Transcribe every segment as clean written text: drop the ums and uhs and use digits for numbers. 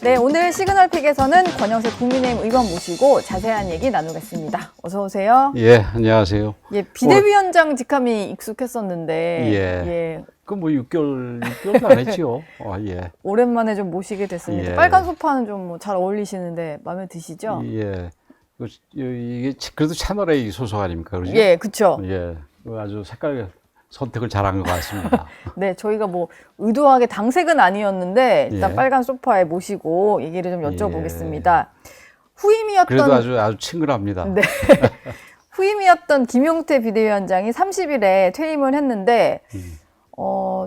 네, 오늘 시그널픽에서는 권영세 국민의힘 의원 모시고 자세한 얘기 나누겠습니다. 어서 오세요. 예, 안녕하세요. 예, 비대위원장 직함이 익숙했었는데, 예. 그 뭐 6개월도 안 했지요. 예. 오랜만에 좀 모시게 됐습니다. 예. 빨간 소파는 좀 뭐 잘 어울리시는데 마음에 드시죠? 예. 이게 그래도 채널A 소속 아닙니까? 그러죠? 예, 그쵸. 예. 아주 색깔 선택을 잘한 것 같습니다. 네, 저희가 뭐 의도하게 당색은 아니었는데 일단 예. 빨간 소파에 모시고 얘기를 좀 여쭤보겠습니다. 후임이었던 그래도 아주 친근합니다. 네. 후임이었던 김용태 비대위원장이 30일에 퇴임을 했는데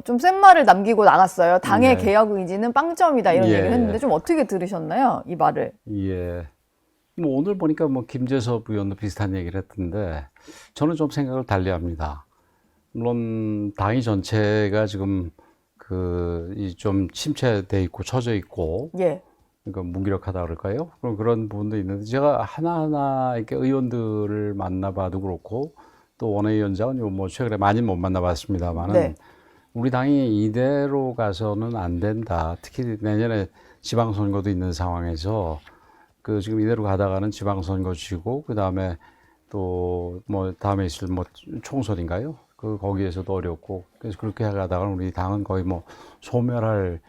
좀 센 말을 남기고 나갔어요. 당의 네. 개혁 의지는 빵점이다 이런 예. 얘기를 했는데 좀 어떻게 들으셨나요? 이 말을. 예. 뭐 오늘 보니까 뭐 김재섭 의원도 비슷한 얘기를 했던데 저는 좀 생각을 달리합니다. 물론 당이 전체가 지금 좀 침체돼 있고 처져 있고 예. 그러니까 무기력하다 그럴까요? 그런 부분도 있는데 제가 하나하나 이렇게 의원들을 만나봐도 그렇고 또 원외위원장은 뭐 최근에 많이 못 만나봤습니다만은 네. 우리 당이 이대로 가서는 안 된다. 특히 내년에 지방선거도 있는 상황에서 지금 이대로 가다가는 지방선거 쥐고 그 다음에 또 뭐 다음에 있을 뭐 총선인가요? 거기에서도 어렵고 그래서 그렇게 가다가는 우리 당은 거의 뭐 소멸할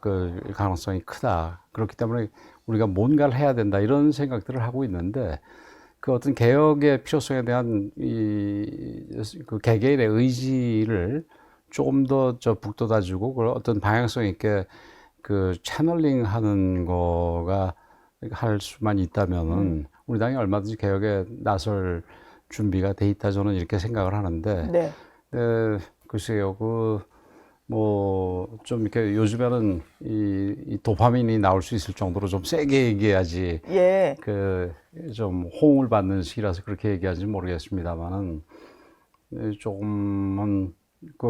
그 가능성이 크다. 그렇기 때문에 우리가 뭔가를 해야 된다 이런 생각들을 하고 있는데 그 어떤 개혁의 필요성에 대한 그 개개인의 의지를 조금 더 북돋아주고 그걸 어떤 방향성 있게 채널링 하는 거가 할 수만 있다면은 우리 당이 얼마든지 개혁에 나설 준비가 돼 있다 저는 이렇게 생각을 하는데 네. 글쎄요 뭐 좀 이렇게 요즘에는 이 도파민이 나올 수 있을 정도로 좀 세게 얘기해야지 예. 좀 호응을 받는 시기라서 그렇게 얘기하지 모르겠습니다만은 조금은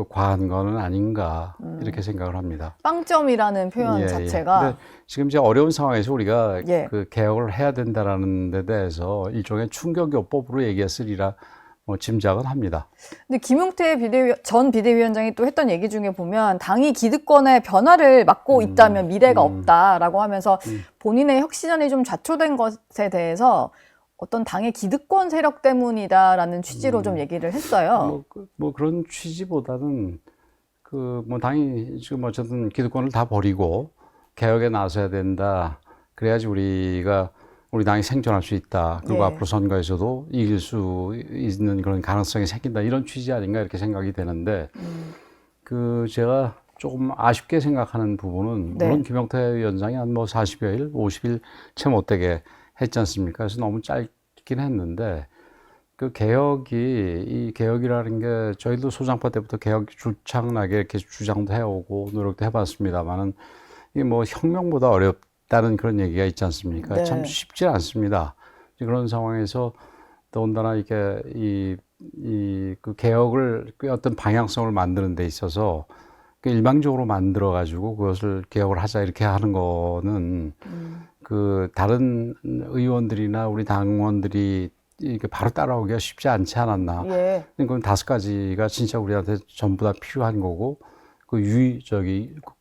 과한 거는 아닌가 이렇게 생각을 합니다. 빵점이라는 표현 예. 자체가 근데 지금 이제 어려운 상황에서 우리가 예. 개혁을 해야 된다라는 데 대해서 일종의 충격요법으로 얘기했으리라 뭐 짐작은 합니다. 근데 김용태 전 비대위원장이 또 했던 얘기 중에 보면 당이 기득권의 변화를 막고 있다면 미래가 없다라고 하면서 본인의 혁신안이 좀 좌초된 것에 대해서 어떤 당의 기득권 세력 때문이다라는 취지로 좀 얘기를 했어요. 뭐 그런 취지보다는 뭐 당이 지금 어쨌든 기득권을 다 버리고 개혁에 나서야 된다. 그래야지 우리 당이 생존할 수 있다. 그리고 예. 앞으로 선거에서도 이길 수 있는 그런 가능성이 생긴다. 이런 취지 아닌가 이렇게 생각이 되는데 제가 조금 아쉽게 생각하는 부분은 네. 물론 김용태 위원장이 한 뭐 40여일, 50일 채 못되게 했지 않습니까? 그래서 너무 짧긴 했는데 이 개혁이라는 게 저희도 소장파 때부터 개혁이 줄창나게 이렇게 주장도 해오고 노력도 해봤습니다만은 이게 뭐 혁명보다 어렵다는 그런 얘기가 있지 않습니까? 네. 참 쉽지 않습니다. 그런 상황에서 더군다나 이게 그 개혁을 어떤 방향성을 만드는 데 있어서 일방적으로 만들어 가지고 그것을 개혁을 하자 이렇게 하는 거는 다른 의원들이나 우리 당원들이 이렇게 바로 따라오기가 쉽지 않지 않았나. 예. 그건 5가지가 진짜 우리한테 전부 다 필요한 거고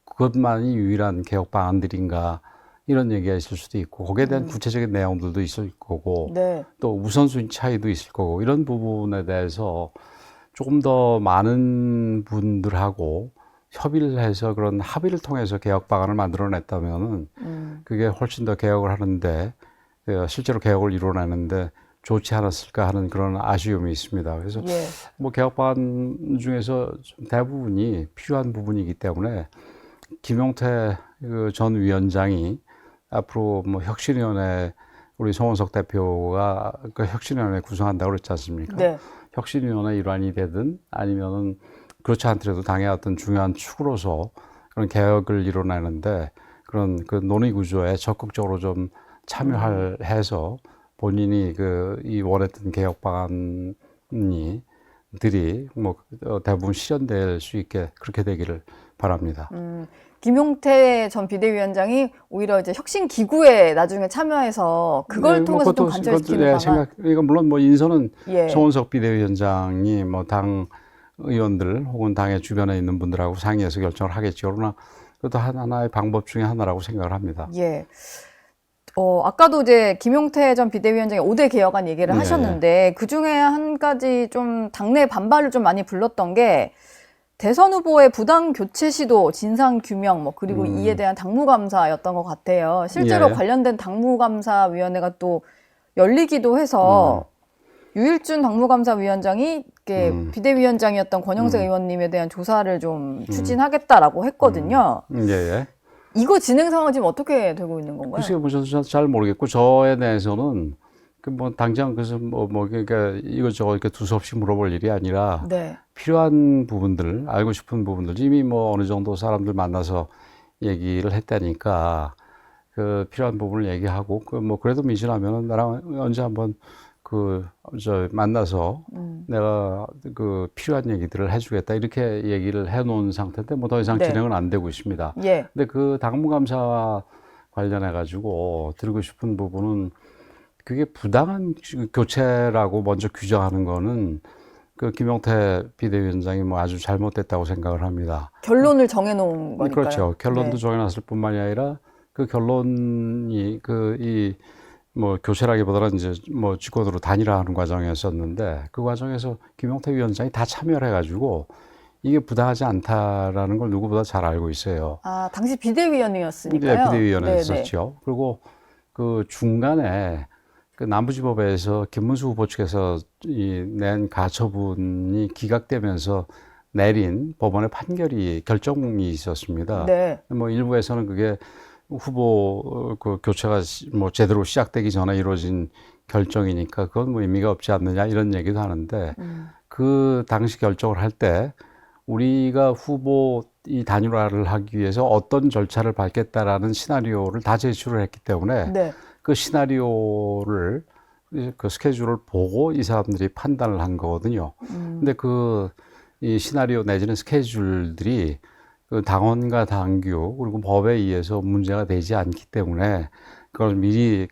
그것만이 유일한 개혁 방안들인가 이런 얘기가 있을 수도 있고 거기에 대한 구체적인 내용들도 있을 거고 네. 또 우선순위 차이도 있을 거고 이런 부분에 대해서 조금 더 많은 분들하고 협의를 해서 그런 합의를 통해서 개혁 방안을 만들어냈다면은 그게 훨씬 더 개혁을 하는데 실제로 개혁을 이뤄내는데 좋지 않았을까 하는 그런 아쉬움이 있습니다. 그래서 예. 뭐 개혁 방안 중에서 대부분이 필요한 부분이기 때문에 김용태 전 위원장이 앞으로 뭐 혁신위원회 우리 송원석 대표가 혁신위원회 구성한다고 그랬지 않습니까? 네. 혁신위원회 일환이 되든 아니면은 그렇지 않더라도 당의 어떤 중요한 축으로서 그런 개혁을 이뤄내는데 그런 논의 구조에 적극적으로 좀 참여해서 본인이 이 원했던 개혁 방안들이 뭐 대부분 실현될 수 있게 그렇게 되기를 바랍니다. 김용태 전 비대위원장이 오히려 이제 혁신 기구에 나중에 참여해서 그걸 통해서 좀 관철시키는 방안. 그러니까 물론 뭐 인선은 예. 송원석 비대위원장이 뭐 당 의원들 혹은 당의 주변에 있는 분들하고 상의해서 결정을 하겠죠. 그러나 그것도 하나의 방법 중에 하나라고 생각을 합니다. 예. 아까도 이제 김용태 전 비대위원장이 5대 개혁안 얘기를 네. 하셨는데 그 중에 한 가지 좀 당내 반발을 좀 많이 불렀던 게 대선 후보의 부당 교체 시도, 진상 규명, 뭐 그리고 이에 대한 당무감사였던 것 같아요. 실제로 예. 관련된 당무감사위원회가 또 열리기도 해서 유일준 당무감사위원장이 이렇게 비대위원장이었던 권영세 의원님에 대한 조사를 좀 추진하겠다라고 했거든요. 예, 예. 이거 진행 상황은 지금 어떻게 되고 있는 건가요? 글쎄요, 뭐 저도 잘 모르겠고 저에 대해서는 그 뭐 당장 그래서 그러니까 이것저것 이렇게 두서없이 물어볼 일이 아니라 네. 필요한 부분들, 알고 싶은 부분들 이미 뭐 어느 정도 사람들 만나서 얘기를 했다니까 그 필요한 부분을 얘기하고 그 뭐 그래도 미진하면은 나랑 언제 한번 만나서 내가 그 필요한 얘기들을 해주겠다 이렇게 얘기를 해놓은 상태인데 뭐 더 이상 네. 진행은 안 되고 있습니다. 예. 근데 그 당무감사와 관련해 가지고 드리고 싶은 부분은 그게 부당한 교체라고 먼저 규정하는 거는 그 김용태 비대위원장이 뭐 아주 잘못됐다고 생각을 합니다. 결론을 정해놓은 거니까요. 그렇죠. 결론도 네. 정해놨을 뿐만이 아니라 그 결론이 뭐 교체라기보다는 이제 뭐 직권으로 단일화하는 과정이었었는데 그 과정에서 김용태 위원장이 다 참여를 해가지고 이게 부당하지 않다라는 걸 누구보다 잘 알고 있어요. 아, 당시 비대위원이었으니까요. 네, 비대위원회 네네. 했었죠. 그리고 그 중간에 그 남부지법에서 김문수 후보 측에서 낸 가처분이 기각되면서 내린 법원의 판결이 결정이 있었습니다. 네. 뭐 일부에서는 그게 후보 그 교체가 뭐 제대로 시작되기 전에 이루어진 결정이니까 그건 뭐 의미가 없지 않느냐 이런 얘기도 하는데 그 당시 결정을 할 때 우리가 후보 이 단일화를 하기 위해서 어떤 절차를 밟겠다라는 시나리오를 다 제출을 했기 때문에 네. 그 시나리오를 그 스케줄을 보고 이 사람들이 판단을 한 거거든요. 근데 이 시나리오 내지는 스케줄들이 그 당원과 당규 그리고 법에 의해서 문제가 되지 않기 때문에 그걸 미리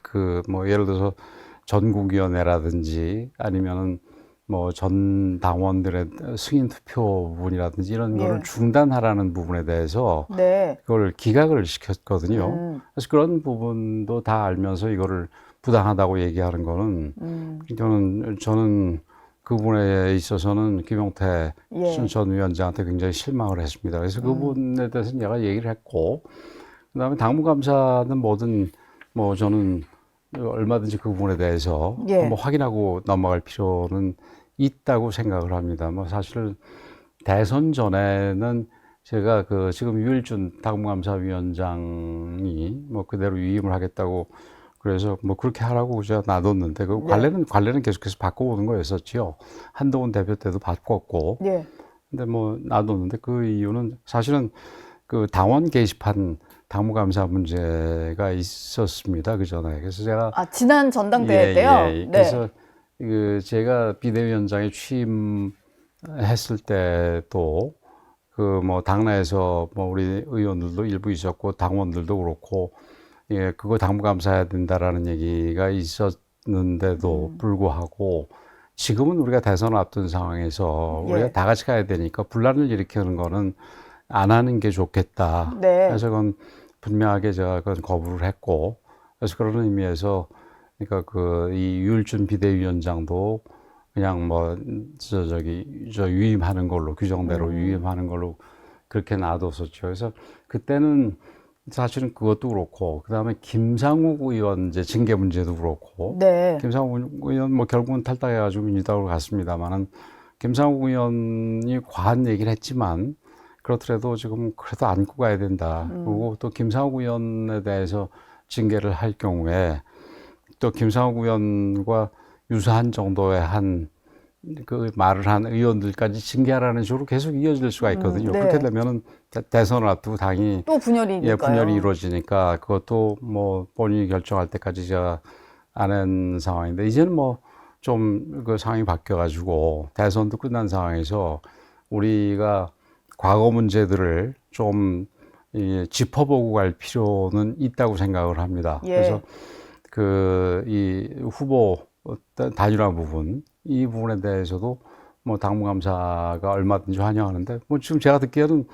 뭐 예를 들어서 전국위원회라든지 아니면은 뭐 전 당원들의 승인 투표 부분이라든지 이런 거를 중단하라는 부분에 대해서 네. 그걸 기각을 시켰거든요. 그래서 그런 부분도 다 알면서 이거를 부당하다고 얘기하는 거는 저는 그 부분에 있어서는 김용태 전 위원장한테 굉장히 실망을 했습니다. 그래서 그 부분에 대해서는 제가 얘기를 했고, 그 다음에 당무감사는 뭐 저는 얼마든지 그 부분에 대해서 한번 확인하고 넘어갈 필요는 있다고 생각을 합니다. 뭐 사실 대선 전에는 제가 지금 유일준 당무감사위원장이 뭐 그대로 위임을 하겠다고 그래서 뭐 그렇게 하라고 제가 놔뒀는데 그 관례는 계속해서 바꿔오는 거였었지요. 한동훈 대표 때도 바꿨고. 근데 뭐 놔뒀는데 그 이유는 사실은 그 당원 게시판 당무감사 문제가 있었습니다. 그 전에. 그래서 제가 지난 전당대회 때요? 네. 그래서 제가 비대위원장에 취임했을 때도 뭐 당내에서 뭐 우리 의원들도 일부 있었고 당원들도 그렇고 그거 당무감사해야 된다라는 얘기가 있었는데도 불구하고 지금은 우리가 대선을 앞둔 상황에서 우리가 다 같이 가야 되니까 분란을 일으키는 거는 안 하는 게 좋겠다. 그래서 그건 분명하게 제가 그건 거부를 했고 그래서 그런 의미에서 그러니까 이 유일준 비대위원장도 그냥 뭐 유임하는 걸로 규정대로 유임하는 걸로 그렇게 놔뒀었죠. 그래서 그때는 사실은 그것도 그렇고 그다음에 김상욱 의원 이제 징계 문제도 그렇고 김상욱 의원 뭐 결국은 탈당해가지고 민주당으로 갔습니다만은 김상욱 의원이 과한 얘기를 했지만 그렇더라도 지금 그래도 안고 가야 된다. 그리고 또 김상욱 의원에 대해서 징계를 할 경우에 또 김상욱 의원과 유사한 정도의 그 말을 한 의원들까지 징계하라는 식으로 계속 이어질 수가 있거든요. 그렇게 되면은 대선을 앞두고 당이 또 분열이니까요. 분열이 이루어지니까 그것도 뭐 본인이 결정할 때까지 제가 안 한 상황인데 이제는 뭐 좀 그 상황이 바뀌어가지고 대선도 끝난 상황에서 우리가 과거 문제들을 좀 짚어보고 갈 필요는 있다고 생각을 합니다. 그래서 이 후보 단일화 부분 이 부분에 대해서도 뭐 당무감사가 얼마든지 환영하는데 뭐 지금 제가 듣기에는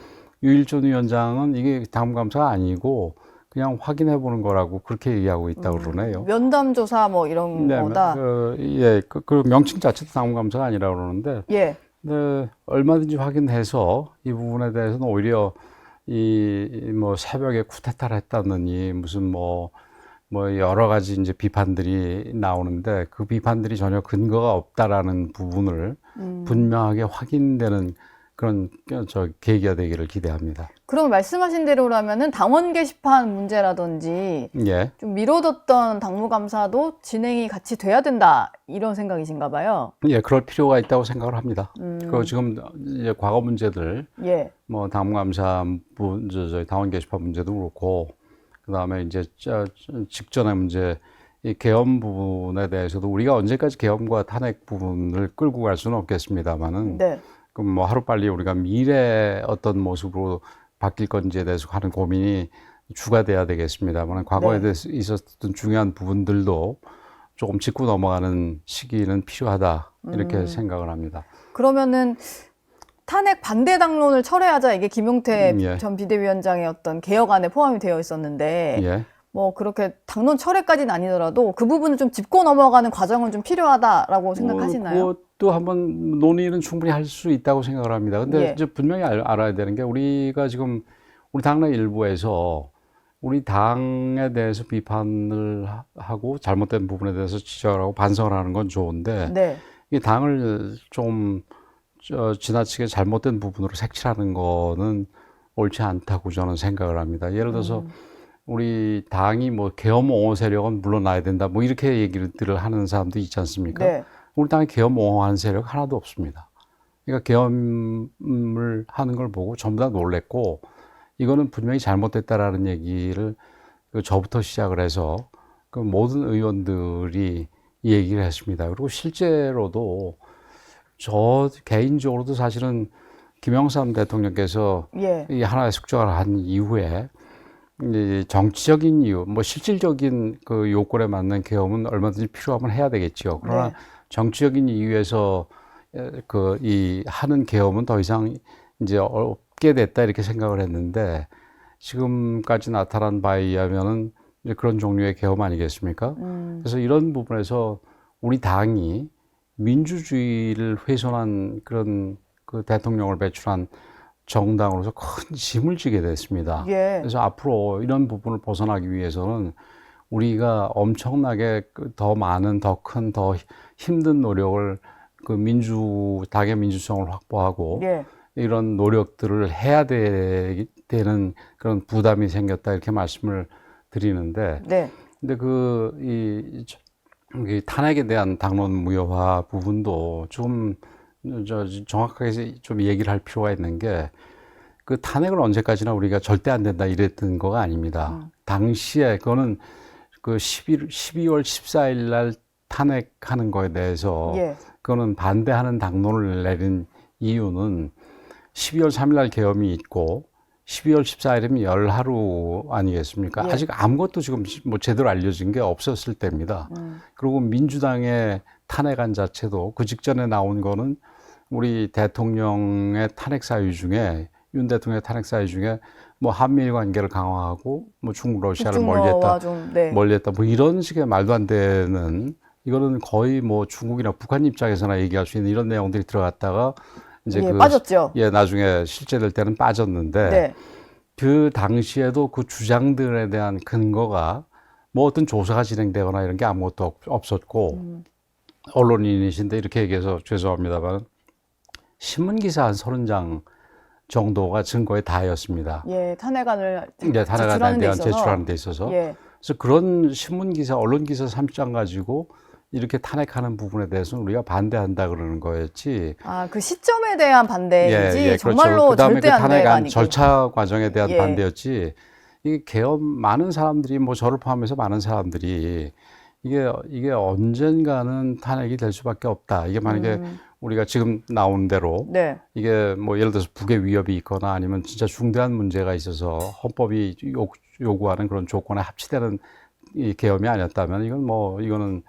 유일준 위원장은 이게 당무감사가 아니고 그냥 확인해 보는 거라고 그렇게 얘기하고 있다고 그러네요. 면담 조사 뭐 이런 네, 거다. 그 명칭 자체도 당무감사가 아니라고 그러는데, 예. 네, 얼마든지 확인해서 이 부분에 대해서는 오히려 뭐 새벽에 쿠데타를 했다느니 무슨 뭐 여러 가지 이제 비판들이 나오는데 그 비판들이 전혀 근거가 없다라는 부분을 분명하게 확인되는 그런 계기가 되기를 기대합니다. 그럼 말씀하신 대로라면은 당원 게시판 문제라든지 예. 좀 미뤄뒀던 당무감사도 진행이 같이 돼야 된다 이런 생각이신가 봐요. 예, 그럴 필요가 있다고 생각을 합니다. 그 지금 이제 과거 문제들, 예. 뭐 당무감사 저희 당원 게시판 문제도 그렇고, 그 다음에 이제 직전의 문제, 이 계엄 부분에 대해서도 우리가 언제까지 계엄과 탄핵 부분을 끌고 갈 수는 없겠습니다만은, 네. 그럼 뭐 하루빨리 우리가 미래 어떤 모습으로 바뀔 건지에 대해서 하는 고민이 주가 돼야 되겠습니다만 과거에 네. 대해서 있었던 중요한 부분들도 조금 짚고 넘어가는 시기는 필요하다 이렇게 생각을 합니다. 그러면은 탄핵 반대 당론을 철회하자 이게 김용태 예. 전 비대위원장의 어떤 개혁안에 포함이 되어 있었는데 예. 뭐 그렇게 당론 철회까지는 아니더라도 그 부분을 좀 짚고 넘어가는 과정은 좀 필요하다라고 생각하시나요? 그것도 한번 논의는 충분히 할 수 있다고 생각을 합니다. 근데 예. 이제 분명히 알아야 되는 게 우리가 지금 우리 당내 일부에서 우리 당에 대해서 비판을 하고 잘못된 부분에 대해서 지적을 하고 반성을 하는 건 좋은데 네. 이 당을 좀 지나치게 잘못된 부분으로 색칠하는 거는 옳지 않다고 저는 생각을 합니다. 예를 들어서 우리 당이 뭐 계엄 옹호 세력은 물러나야 된다 뭐 이렇게 얘기를 하는 사람도 있지 않습니까? 네. 우리 당에 계엄 옹호하는 세력 하나도 없습니다. 그러니까 계엄을 하는 걸 보고 전부 다 놀랬고 이거는 분명히 잘못됐다라는 얘기를 저부터 시작을 해서 그 모든 의원들이 이 얘기를 했습니다. 그리고 실제로도 저 개인적으로도 사실은 김영삼 대통령께서 예. 이 하나의 숙적을 한 이후에 이제 정치적인 이유, 뭐 실질적인 그 요건에 맞는 계엄은 얼마든지 필요하면 해야 되겠지요. 그러나 네. 정치적인 이유에서 그 이 하는 계엄은 더 이상 이제 없게 됐다 이렇게 생각을 했는데 지금까지 나타난 바에 의하면은 이제 그런 종류의 계엄 아니겠습니까? 그래서 이런 부분에서 우리 당이 민주주의를 훼손한 그런 그 대통령을 배출한 정당으로서 큰 짐을 지게 됐습니다. 예. 그래서 앞으로 이런 부분을 벗어나기 위해서는 우리가 엄청나게 더 많은, 더 큰, 더 힘든 노력을 그 당의 민주성을 확보하고 예. 이런 노력들을 해야 되는 그런 부담이 생겼다 이렇게 말씀을 드리는데, 네. 근데 이 탄핵에 대한 당론 무효화 부분도 좀 정확하게 좀 얘기를 할 필요가 있는 게 그 탄핵을 언제까지나 우리가 절대 안 된다 이랬던 거가 아닙니다. 당시에 그거는 그 12월 14일 날 탄핵하는 거에 대해서 예. 그거는 반대하는 당론을 내린 이유는 12월 3일 날 계엄이 있고 12월 14일이면 열하루 아니겠습니까? 예. 아직 아무것도 지금 뭐 제대로 알려진 게 없었을 때입니다. 그리고 민주당의 탄핵안 자체도 그 직전에 나온 거는 우리 대통령의 탄핵 사유 중에 윤 대통령의 탄핵 사유 중에 뭐 한미일 관계를 강화하고 뭐 중국 러시아를 멀리했다 네. 멀리했다 뭐 이런 식의 말도 안 되는 이거는 거의 뭐 중국이나 북한 입장에서나 얘기할 수 있는 이런 내용들이 들어갔다가 이제 예, 빠졌죠. 예, 나중에 실제될 때는 빠졌는데 네. 그 당시에도 그 주장들에 대한 근거가 뭐 어떤 조사가 진행되거나 이런 게 아무것도 없었고 언론인이신데 이렇게 얘기해서 죄송합니다만 신문 기사 한 30장 정도가 증거의 다였습니다. 예, 탄핵안을 이제 탄핵안에 대한 있어서. 제출하는 데 있어서. 예. 그래서 그런 신문 기사, 언론 기사 30장 가지고 이렇게 탄핵하는 부분에 대해서는 우리가 반대한다 그러는 거였지. 아, 그 시점에 대한 반대이지 정말로 그렇죠. 그다음에 그 절대 안 탄핵안 돼가 아니고. 절차 과정에 대한 예. 반대였지. 이게 계엄 많은 사람들이 뭐 저를 포함해서 많은 사람들이 이게 언젠가는 탄핵이 될 수밖에 없다. 이게 만약에 우리가 지금 나온 대로 네. 이게 뭐 예를 들어서 북의 위협이 있거나 아니면 진짜 중대한 문제가 있어서 헌법이 요구하는 그런 조건에 합치되는 이 계엄이 아니었다면 이거는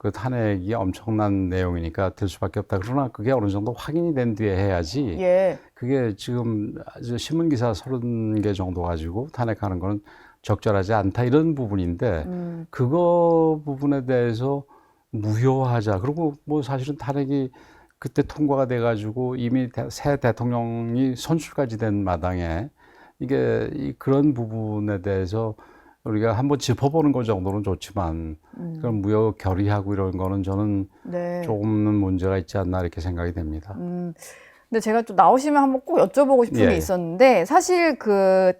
그 탄핵이 엄청난 내용이니까 될 수밖에 없다. 그러나 그게 어느 정도 확인이 된 뒤에 해야지. 예. 그게 지금 신문 기사 30개 정도 가지고 탄핵하는 거는 적절하지 않다 이런 부분인데 그거 부분에 대해서 무효하자. 그리고 뭐 사실은 탄핵이 그때 통과가 돼 가지고 이미 새 대통령이 선출까지 된 마당에 이게 그런 부분에 대해서 우리가 한번 짚어보는 것 정도는 좋지만 그런 무효 결의하고 이런 거는 저는 네. 조금은 문제가 있지 않나 이렇게 생각이 됩니다. 근데 제가 좀 나오시면 한번 꼭 여쭤보고 싶은 예, 게 예. 있었는데 사실 그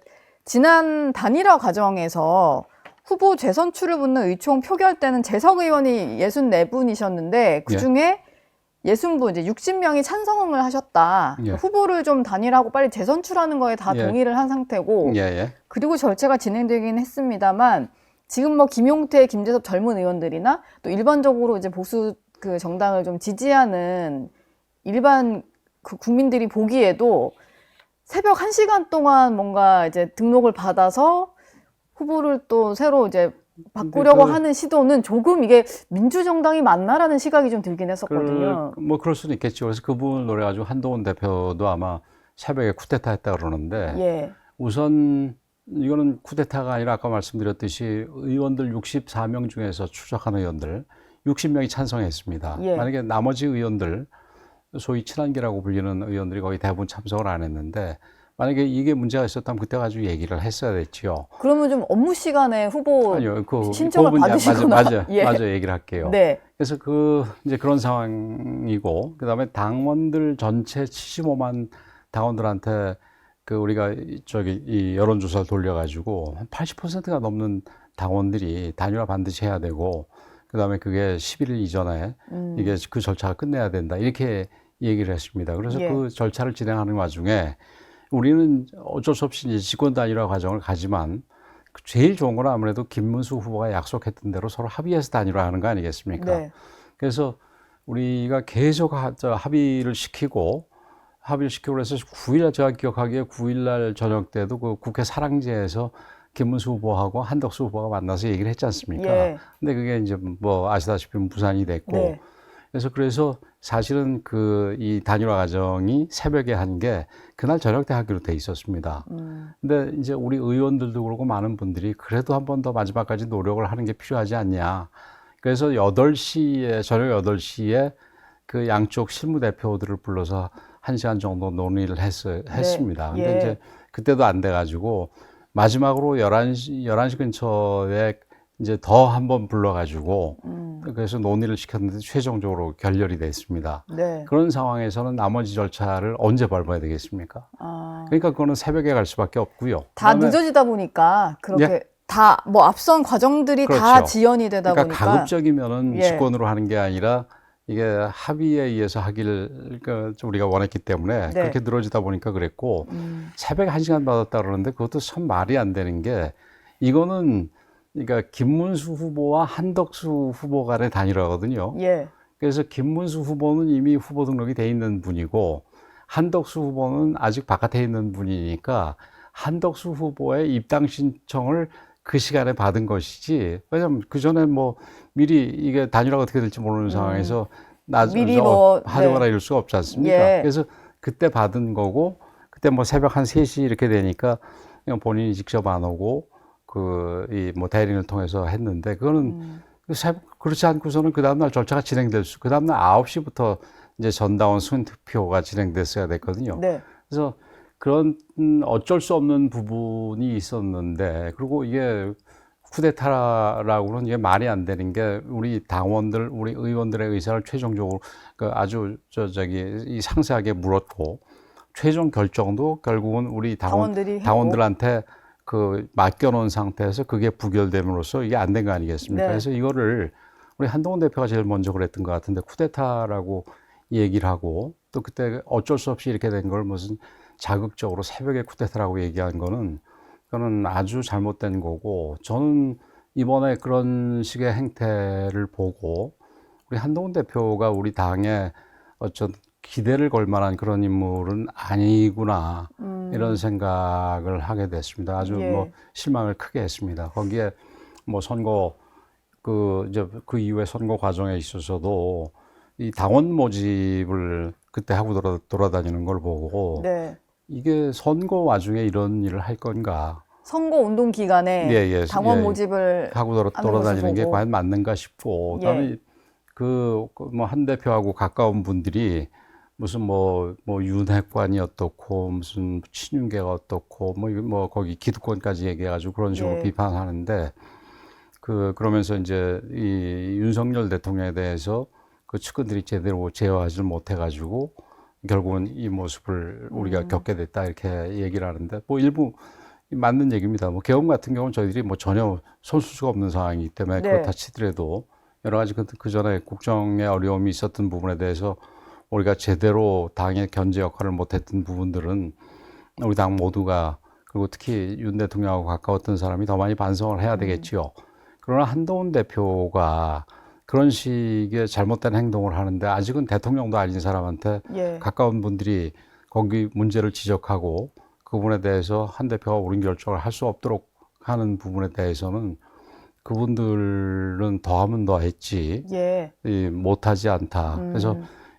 지난 단일화 과정에서 후보 재선출을 묻는 의총 표결 때는 재석 의원이 64분이셨는데 그중에 60분, 이제 60명이 찬성을 하셨다. 예. 후보를 좀 단일화하고 빨리 재선출하는 거에 다 예. 동의를 한 상태고 예, 예. 그리고 절차가 진행되긴 했습니다만 지금 뭐 김용태, 김재섭 젊은 의원들이나 또 일반적으로 이제 보수 그 정당을 좀 지지하는 일반 그 국민들이 보기에도 새벽 1시간 동안 뭔가 이제 등록을 받아서 후보를 또 새로 이제 바꾸려고 하는 시도는 조금 이게 민주정당이 맞나라는 시각이 좀 들긴 했었거든요. 뭐 그럴 수는 있겠죠. 그래서 그 부분을 노려가지고 한동훈 대표도 아마 새벽에 쿠데타 했다 그러는데 예. 우선 이거는 쿠데타가 아니라 아까 말씀드렸듯이 의원들 64명 중에서 추적한 의원들 60명이 찬성했습니다. 예. 만약에 나머지 의원들 소위 친한계라고 불리는 의원들이 거의 대부분 참석을 안 했는데 만약에 이게 문제가 있었다면 그때 가지고 얘기를 했어야 됐지요. 그러면 좀 업무 시간에 후보 아니요, 신청을 받으시거나 맞아, 예. 얘기를 할게요. 네. 그래서 이제 그런 상황이고, 그 다음에 당원들 전체 75만 당원들한테 우리가 이 여론조사를 돌려가지고 한 80%가 넘는 당원들이 단일화 반드시 해야 되고, 그 다음에 그게 11일 이전에 이게 그 절차가 끝내야 된다. 이렇게 얘기를 했습니다. 그래서 예. 그 절차를 진행하는 와중에 우리는 어쩔 수 없이 이제 집권 단일화 과정을 가지만 제일 좋은 건 아무래도 김문수 후보가 약속했던 대로 서로 합의해서 단일화하는 거 아니겠습니까? 네. 그래서 우리가 계속 합의를 시키고 그래서 9일 제가 기억하기에 9일날 저녁 때도 그 국회 사랑제에서 김문수 후보하고 한덕수 후보가 만나서 얘기를 했지 않습니까? 예. 근데 그게 이제 뭐 아시다시피 무산이 됐고 네. 그래서 사실은 이 단일화 과정이 새벽에 한 게 그날 저녁 때 하기로 돼 있었습니다. 근데 이제 우리 의원들도 그렇고 많은 분들이 그래도 한 번 더 마지막까지 노력을 하는 게 필요하지 않냐. 그래서 저녁 8시에 그 양쪽 실무대표들을 불러서 1시간 정도 논의를 했습니다. 예. 근데 이제 그때도 안 돼가지고 마지막으로 11시 근처에 이제 더 한 번 불러가지고 그래서 논의를 시켰는데 최종적으로 결렬이 됐습니다. 네. 그런 상황에서는 나머지 절차를 언제 밟아야 되겠습니까? 그러니까 그거는 새벽에 갈 수밖에 없고요. 다 그다음에 늦어지다 보니까 그렇게 예? 다 뭐 앞선 과정들이 다 그렇죠. 지연이 되다 그러니까 보니까 가급적이면은 예. 직권으로 하는 게 아니라 이게 합의에 의해서 하기를 우리가 원했기 때문에 네. 그렇게 늘어지다 보니까 그랬고 새벽에 1시간 받았다 그러는데 그것도 참 말이 안 되는 게 이거는 그러니까 김문수 후보와 한덕수 후보 간의 단일화거든요. 예. 그래서 김문수 후보는 이미 후보 등록이 돼 있는 분이고 한덕수 후보는 아직 바깥에 있는 분이니까 한덕수 후보의 입당 신청을 그 시간에 받은 것이지. 왜냐하면 그 전에 뭐 미리 이게 단일화가 어떻게 될지 모르는 상황에서 미리 뭐 하거나 네. 이럴 수가 없지 않습니까? 예. 그래서 그때 받은 거고 그때 뭐 새벽 한 3시 이렇게 되니까 그냥 본인이 직접 안 오고 뭐 대리인을 통해서 했는데 그거는 그렇지 않고서는 그 다음날 절차가 그 다음날 9시부터 이제 전당원 수투표가 진행됐어야 됐거든요. 네. 그래서 그런 어쩔 수 없는 부분이 있었는데 그리고 이게 쿠데타라고는 이게 말이 안 되는 게 우리 당원들, 우리 의원들의 의사를 최종적으로 아주 이 상세하게 물었고 최종 결정도 결국은 우리 당원들한테 맡겨놓은 상태에서 그게 부결됨으로써 이게 안 된 거 아니겠습니까? 네. 그래서 이거를 우리 한동훈 대표가 제일 먼저 그랬던 것 같은데 쿠데타라고 얘기를 하고 또 그때 어쩔 수 없이 이렇게 된 걸 무슨 자극적으로 새벽에 쿠데타라고 얘기한 거는 그거는 아주 잘못된 거고 저는 이번에 그런 식의 행태를 보고 우리 한동훈 대표가 우리 당에 어쩐 기대를 걸 만한 그런 인물은 아니구나 이런 생각을 하게 됐습니다. 아주 예. 뭐 실망을 크게 했습니다. 거기에 뭐 선거 이제 그 이후에 선거 과정에 있어서도 이 당원 모집을 그때 하고 돌아다니는 걸 보고 네. 이게 선거 와중에 이런 일을 할 건가? 선거 운동 기간에 예, 예, 당원 예. 모집을 하고 하는 돌아다니는 것을 게 보고. 과연 맞는가 싶고, 예. 그다음에 뭐 한 대표하고 가까운 분들이 무슨 뭐 윤핵관이 어떻고 무슨 친윤계가 어떻고 뭐 거기 기득권까지 얘기해가지고 그런 식으로 예. 비판하는데 그러면서 이제 이 윤석열 대통령에 대해서 그 측근들이 제대로 제어하지를 못해가지고 결국은 이 모습을 우리가 겪게 됐다 이렇게 얘기를 하는데 뭐 일부 맞는 얘기입니다. 뭐 계엄 같은 경우는 저희들이 뭐 전혀 손쓸 수가 없는 상황이기 때문에 네. 그렇다 치더라도 여러 가지 그 전에 국정에 어려움이 있었던 부분에 대해서 우리가 제대로 당의 견제 역할을 못했던 부분들은 우리 당 모두가 그리고 특히 윤 대통령하고 가까웠던 사람이 더 많이 반성을 해야 되겠지요. 그러나 한동훈 대표가 그런 식의 잘못된 행동을 하는데 아직은 대통령도 아닌 사람한테 예. 가까운 분들이 거기 문제를 지적하고 그 부분에 대해서 한 대표가 옳은 결정을 할 수 없도록 하는 부분에 대해서는 그분들은 더하면 더했지 예. 못하지 않다. 그래서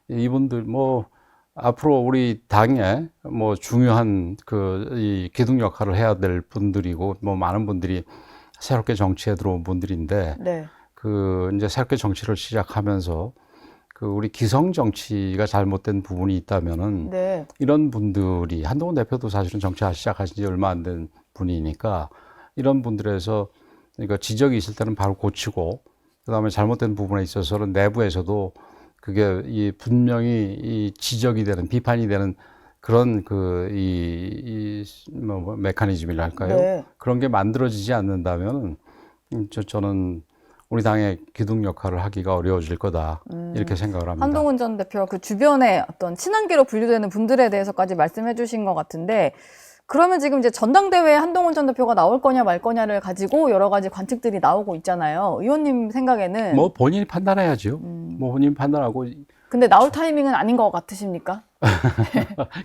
이분들 뭐 앞으로 우리 당에 뭐 중요한 이 기둥 역할을 해야 될 분들이고 뭐 많은 분들이 새롭게 정치에 들어온 분들인데 네. 이제 새롭게 정치를 시작하면서 우리 기성 정치가 잘못된 부분이 있다면은 네. 이런 분들이 한동훈 대표도 사실은 정치 시작하신 지 얼마 안 된 분이니까 이런 분들에서 그러니까 지적이 있을 때는 바로 고치고 그다음에 잘못된 부분에 있어서는 내부에서도 그게 분명히 이 지적이 되는 비판이 되는 그런 뭐 메커니즘이랄까요? 네. 그런 게 만들어지지 않는다면 저는 우리 당의 기둥 역할을 하기가 어려워질 거다 이렇게 생각을 합니다. 한동훈 전 대표 그 주변에 어떤 친한계로 분류되는 분들에 대해서까지 말씀해 주신 것 같은데 그러면 지금 이제 전당대회에 한동훈 전 대표가 나올 거냐 말 거냐를 가지고 여러 가지 관측들이 나오고 있잖아요. 의원님 생각에는 뭐 본인이 판단해야죠. 뭐 본인이 판단하고 근데 나올 타이밍은 아닌 것 같으십니까?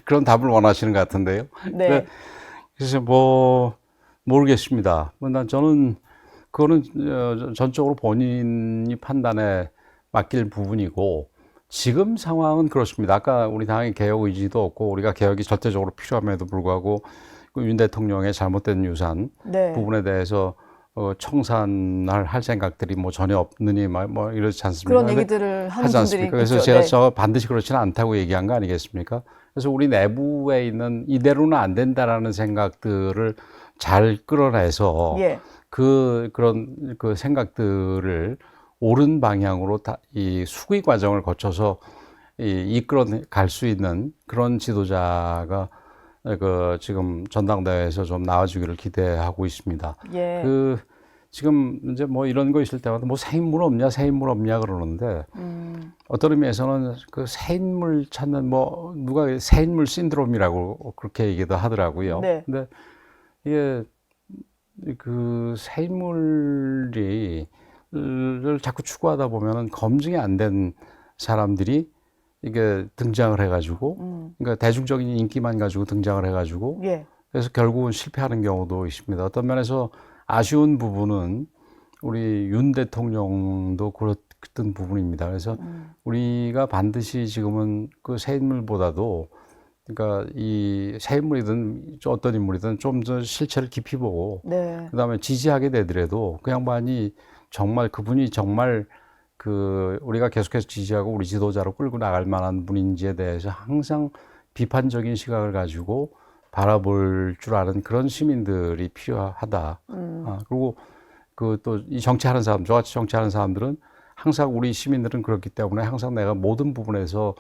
그런 답을 원하시는 것 같은데요. 네. 그래서 뭐 모르겠습니다. 저는 그거는 전적으로 본인이 판단에 맡길 부분이고 지금 상황은 그렇습니다. 아까 우리 당의 개혁 의지도 없고 우리가 개혁이 절대적으로 필요함에도 불구하고 윤 대통령의 잘못된 유산 네. 부분에 대해서 청산할 생각들이 뭐 전혀 없느니 뭐 이렇지 않습니까? 그런 얘기들을 하는 하지 분들이 않습니까? 그래서 있죠. 제가 네. 저 반드시 그렇지는 않다고 얘기한 거 아니겠습니까? 그래서 우리 내부에 있는 이대로는 안 된다라는 생각들을 잘 끌어내서 예. 그런 생각들을 옳은 방향으로 이 수기 과정을 거쳐서 이끌어 갈 수 있는 그런 지도자가 지금 전당대회에서 좀 나와주기를 기대하고 있습니다. 예. 지금 이제 뭐 이런 거 있을 때마다 뭐 새 인물 없냐, 새 인물 없냐 그러는데 어떤 의미에서는 새 인물 찾는 뭐 누가 새 인물 신드롬이라고 그렇게 얘기도 하더라고요. 네. 근데 이게 새 인물을 자꾸 추구하다 보면은 검증이 안 된 사람들이 이게 등장을 해가지고, 그러니까 대중적인 인기만 가지고 등장을 해가지고, 예. 그래서 결국은 실패하는 경우도 있습니다. 어떤 면에서 아쉬운 부분은 우리 윤 대통령도 그랬던 부분입니다. 그래서 우리가 반드시 지금은 새 인물보다도 그러니까 이 새 인물이든 어떤 인물이든 좀 더 실체를 깊이 보고 네. 그다음에 지지하게 되더라도 그 양반이 정말 그분이 정말 우리가 계속해서 지지하고 우리 지도자로 끌고 나갈 만한 분인지에 대해서 항상 비판적인 시각을 가지고 바라볼 줄 아는 그런 시민들이 필요하다. 그리고 또 이 정치하는 사람, 저같이 정치하는 사람들은 항상 우리 시민들은 그렇기 때문에 항상 내가 모든 부분에서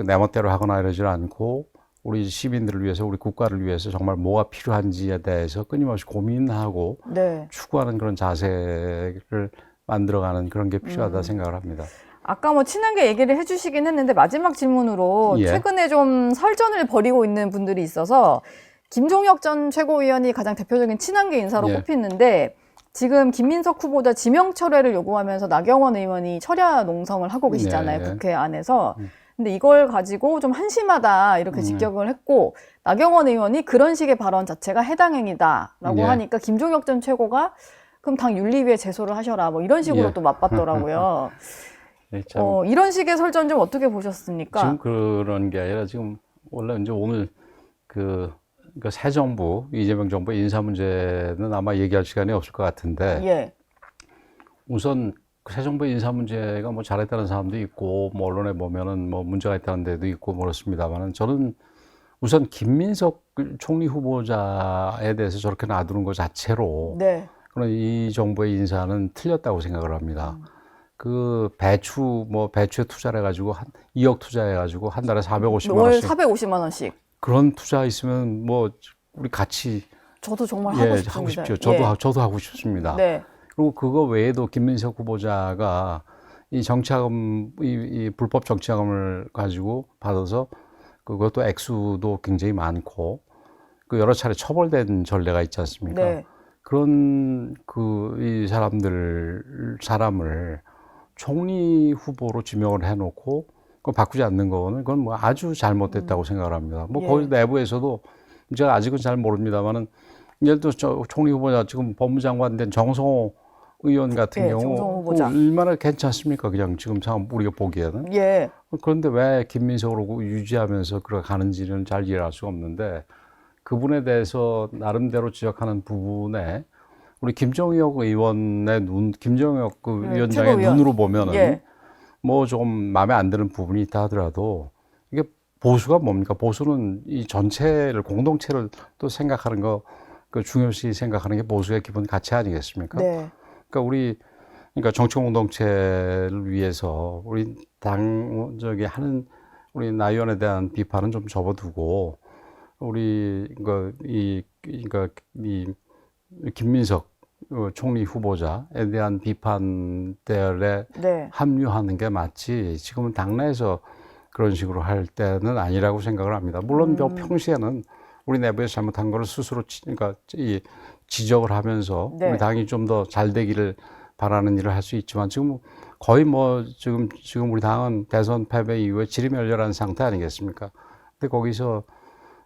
내 멋대로 하거나 이러지 않고 우리 시민들을 위해서 우리 국가를 위해서 정말 뭐가 필요한지에 대해서 끊임없이 고민하고 네. 추구하는 그런 자세를 만들어가는 그런 게 필요하다 생각을 합니다. 아까 뭐 친한계 얘기를 해주시긴 했는데 마지막 질문으로 예. 최근에 좀 설전을 벌이고 있는 분들이 있어서 김종혁 전 최고위원이 가장 대표적인 친한계 인사로 예. 꼽히는데 지금 김민석 후보자 지명 철회를 요구하면서 나경원 의원이 철야 농성을 하고 계시잖아요. 예, 예. 국회 안에서. 근데 이걸 가지고 좀 한심하다 이렇게 직격을 했고 나경원 의원이 그런 식의 발언 자체가 해당 행위다라고 예. 하니까 김종혁 전 최고가 그럼 당 윤리위에 제소를 하셔라. 뭐 이런 식으로 예. 또 맞받더라고요. 네, 참 이런 식의 설전 좀 어떻게 보셨습니까? 지금 그런 게 아니라 지금 원래 이제 오늘 새 정부, 이재명 정부 인사 문제는 아마 얘기할 시간이 없을 것 같은데 예. 우선 새 정부 인사 문제가 뭐 잘했다는 사람도 있고 뭐 언론에 보면은 뭐 문제가 있다는 데도 있고 그렇습니다만은 저는 우선 김민석 총리 후보자에 대해서 저렇게 놔두는 것 자체로 네. 그런 이 정부의 인사는 틀렸다고 생각을 합니다. 그 배추에 투자를 해가지고 2억 투자해가지고 한 달에 450만 월 원씩 450만 원씩. 그런 투자 있으면 뭐 우리 같이 저도 정말 예, 하고 싶습니다. 하고 싶죠. 저도 예. 저도 하고 싶습니다. 네. 그리고 그거 외에도 김민석 후보자가 이 정치자금 이 불법 정치자금을 가지고 받아서 그것도 액수도 굉장히 많고 그 여러 차례 처벌된 전례가 있지 않습니까? 네. 그런 이 사람을 총리 후보로 지명을 해놓고 그거 바꾸지 않는 거는 그건 뭐 아주 잘못됐다고 생각을 합니다. 뭐 예. 거기 내부에서도 제가 아직은 잘 모릅니다만은 예를 들어 저 총리 후보자 지금 법무장관 된 정성호 의원 같은 예, 경우 정성호 후보자. 얼마나 괜찮습니까? 그냥 지금 상황 우리가 보기에는. 예. 그런데 왜 김민석으로 유지하면서 그렇게 가는지는 잘 이해할 수가 없는데 그분에 대해서 나름대로 지적하는 부분에 우리 김정혁 의원의 김정혁 그 위원장의 최고위원. 눈으로 보면은 예. 뭐 좀 마음에 안 드는 부분이 있다 하더라도 이게 보수가 뭡니까? 보수는 이 전체를 공동체를 또 생각하는 거 그 중요시 생각하는 게 보수의 기본 가치 아니겠습니까? 네. 그러니까 정치 공동체를 위해서 우리 하는 우리 나 의원에 대한 비판은 좀 접어두고 우리 이 김민석 총리 후보자에 대한 비판들에 네. 합류하는 게 맞지 지금은 당내에서 그런 식으로 할 때는 아니라고 생각을 합니다. 물론 평시에는 우리 내부에서 잘못한 거를 스스로 지적을 하면서 네. 우리 당이 좀 더 잘 되기를 바라는 일을 할 수 있지만 지금 거의 뭐 지금 우리 당은 대선 패배 이후에 지리멸렬한 상태 아니겠습니까? 근데 거기서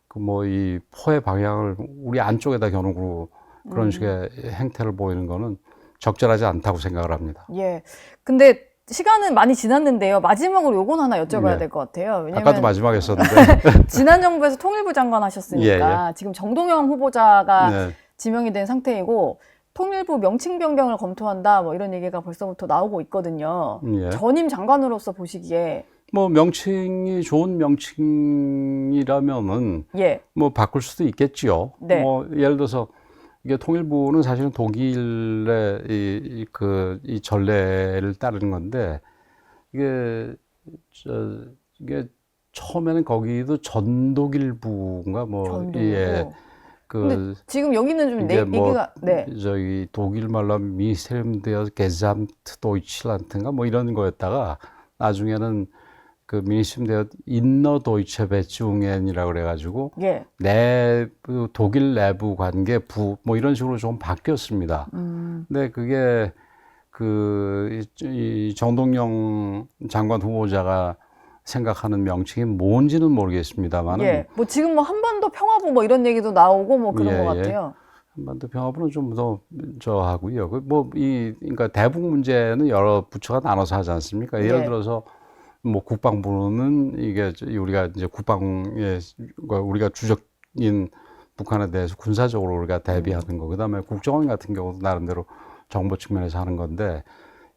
그 뭐 이 포의 방향을 우리 안쪽에다 겨누고 그런 식의 행태를 보이는 거는 적절하지 않다고 생각을 합니다. 예. 근데 시간은 많이 지났는데요. 마지막으로 요건 하나 여쭤봐야 네. 될 것 같아요. 왜냐면 아까도 마지막에 했었는데 지난 정부에서 통일부 장관 하셨으니까 예, 지금 정동영 후보자가 네. 지명이 된 상태이고 통일부 명칭 변경을 검토한다 뭐 이런 얘기가 벌써부터 나오고 있거든요. 예. 전임 장관으로서 보시기에 뭐 명칭이 좋은 명칭이라면은 예. 뭐 바꿀 수도 있겠지요. 네. 뭐 예를 들어서 이게 통일부는 사실은 독일의 이 전례를 따르는 건데 이게 처음에는 거기도 전독일부인가 뭐 전독일부. 근데 그 지금 여기는 좀 이게 뭐 얘기가 네. 저기 독일 말로 Ministerium der Gesamtdeutschland인가 뭐 이런 거였다가 나중에는 그 Ministerium der Innerdeutsche Beziehungen이라고 그래가지고 예. 내부 독일 내부 관계 부 뭐 이런 식으로 좀 바뀌었습니다. 근데 그게 이 정동영 장관 후보자가 생각하는 명칭이 뭔지는 모르겠습니다만은 예. 뭐 지금 뭐 한반도 평화부 뭐 이런 얘기도 나오고 뭐 그런 것 같아요. 한반도 평화부는 좀 더 저 하고요. 그러니까 대북 문제는 여러 부처가 나눠서 하지 않습니까? 예를 예. 들어서 뭐 국방부는 이게 우리가 이제 우리가 주적인 북한에 대해서 군사적으로 우리가 대비하는 거. 그다음에 국정원 같은 경우도 나름대로 정보 측면에서 하는 건데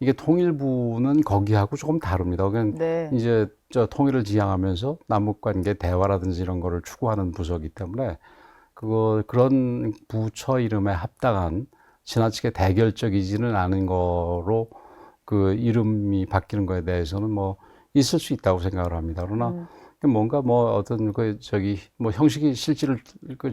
이게 통일부는 거기하고 조금 다릅니다. 그냥 네. 이제 저 통일을 지향하면서 남북 관계 대화라든지 이런 거를 추구하는 부서이기 때문에 그런 부처 이름에 합당한 지나치게 대결적이지는 않은 거로 그 이름이 바뀌는 거에 대해서는 뭐 있을 수 있다고 생각을 합니다. 그러나 뭔가 뭐 어떤 뭐 형식이 실질을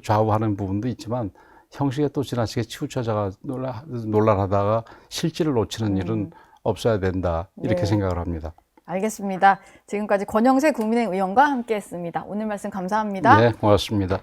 좌우하는 부분도 있지만 형식에 또 지나치게 치우쳐져가 논란하다가 실질을 놓치는 일은 없어야 된다 이렇게 예. 생각을 합니다. 알겠습니다. 지금까지 권영세 국민의힘 의원과 함께했습니다. 오늘 말씀 감사합니다. 네, 고맙습니다.